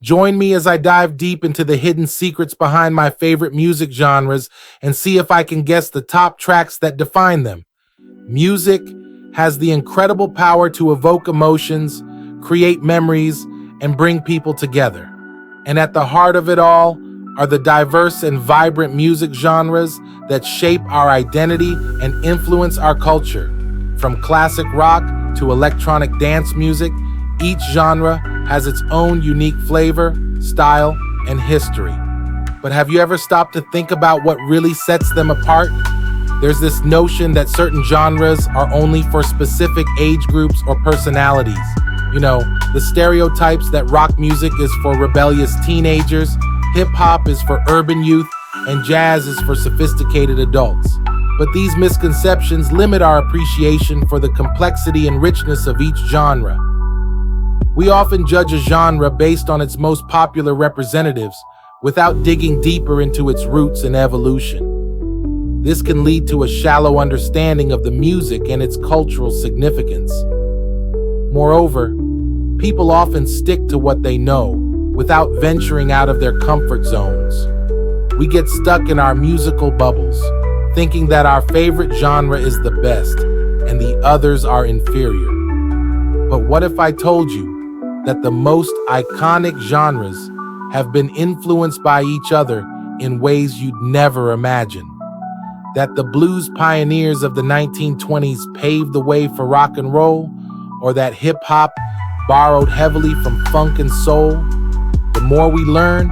Join me as I dive deep into the hidden secrets behind my favorite music genres and see if I can guess the top tracks that define them. Music has the incredible power to evoke emotions, create memories, and bring people together. And at the heart of it all are the diverse and vibrant music genres that shape our identity and influence our culture. From classic rock to electronic dance music, each genre has its own unique flavor, style, and history. But have you ever stopped to think about what really sets them apart? There's this notion that certain genres are only for specific age groups or personalities. You know, the stereotypes that rock music is for rebellious teenagers, hip-hop is for urban youth, and jazz is for sophisticated adults. But these misconceptions limit our appreciation for the complexity and richness of each genre. We often judge a genre based on its most popular representatives without digging deeper into its roots and evolution. This can lead to a shallow understanding of the music and its cultural significance. Moreover, people often stick to what they know without venturing out of their comfort zones. We get stuck in our musical bubbles, thinking that our favorite genre is the best and the others are inferior. But what if I told you that the most iconic genres have been influenced by each other in ways you'd never imagine? That the blues pioneers of the 1920s paved the way for rock and roll, or that hip-hop borrowed heavily from funk and soul? The more we learn,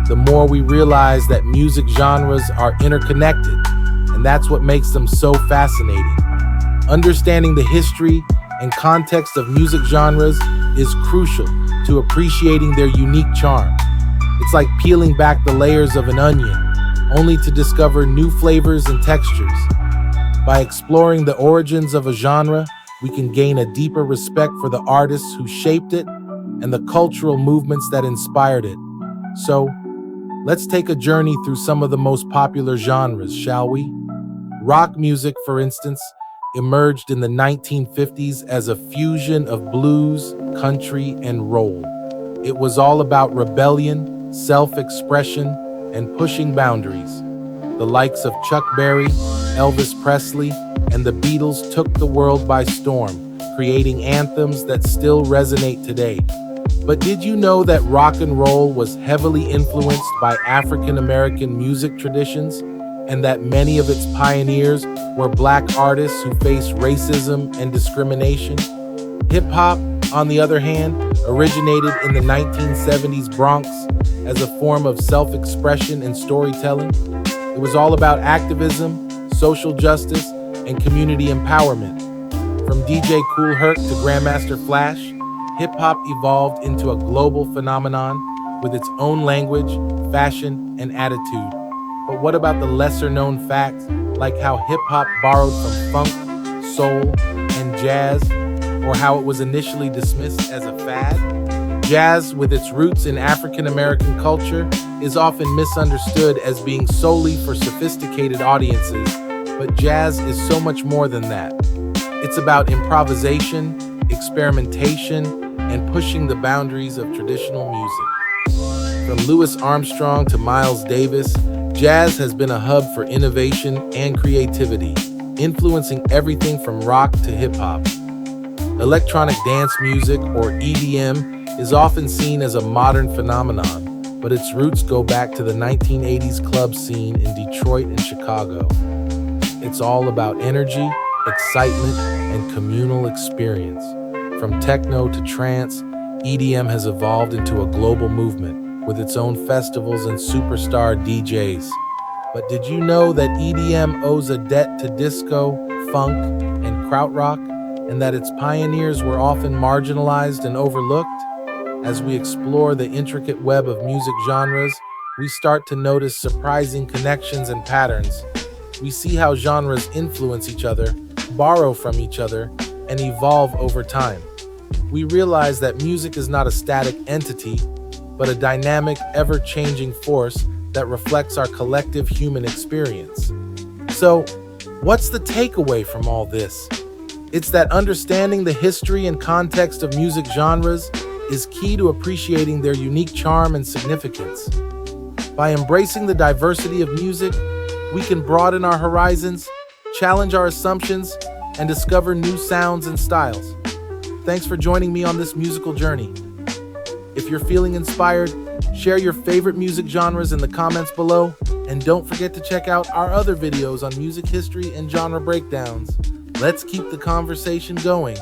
the more we realize that music genres are interconnected, and that's what makes them so fascinating. Understanding the history and context of music genres is crucial to appreciating their unique charm. It's like peeling back the layers of an onion, only to discover new flavors and textures. By exploring the origins of a genre, we can gain a deeper respect for the artists who shaped it and the cultural movements that inspired it. So, let's take a journey through some of the most popular genres, shall we? Rock music, for instance, emerged in the 1950s as a fusion of blues, country, and roll. It was all about rebellion, self-expression, and pushing boundaries. The likes of Chuck Berry, Elvis Presley, and the Beatles took the world by storm, creating anthems that still resonate today. But did you know that rock and roll was heavily influenced by African American music traditions, and that many of its pioneers were Black artists who faced racism and discrimination? Hip-hop, on the other hand, originated in the 1970s Bronx as a form of self-expression and storytelling. It was all about activism, social justice, and community empowerment. From DJ Kool Herc to Grandmaster Flash, hip-hop evolved into a global phenomenon with its own language, fashion, and attitude. But what about the lesser-known facts, like how hip-hop borrowed from funk, soul, and jazz, or how it was initially dismissed as a fad? Jazz, with its roots in African-American culture, is often misunderstood as being solely for sophisticated audiences, but jazz is so much more than that. It's about improvisation, experimentation, and pushing the boundaries of traditional music. From Louis Armstrong to Miles Davis, jazz has been a hub for innovation and creativity, influencing everything from rock to hip-hop. Electronic dance music, or EDM, is often seen as a modern phenomenon, but its roots go back to the 1980s club scene in Detroit and Chicago. It's all about energy, excitement, and communal experience. From techno to trance, EDM has evolved into a global movement with its own festivals and superstar DJs. But did you know that EDM owes a debt to disco, funk, and krautrock, and that its pioneers were often marginalized and overlooked? As we explore the intricate web of music genres, we start to notice surprising connections and patterns. We see how genres influence each other, borrow from each other, and evolve over time. We realize that music is not a static entity, but a dynamic, ever-changing force that reflects our collective human experience. So, what's the takeaway from all this? It's that understanding the history and context of music genres is key to appreciating their unique charm and significance. By embracing the diversity of music, we can broaden our horizons, challenge our assumptions, and discover new sounds and styles. Thanks for joining me on this musical journey. If you're feeling inspired, share your favorite music genres in the comments below, and don't forget to check out our other videos on music history and genre breakdowns. Let's keep the conversation going.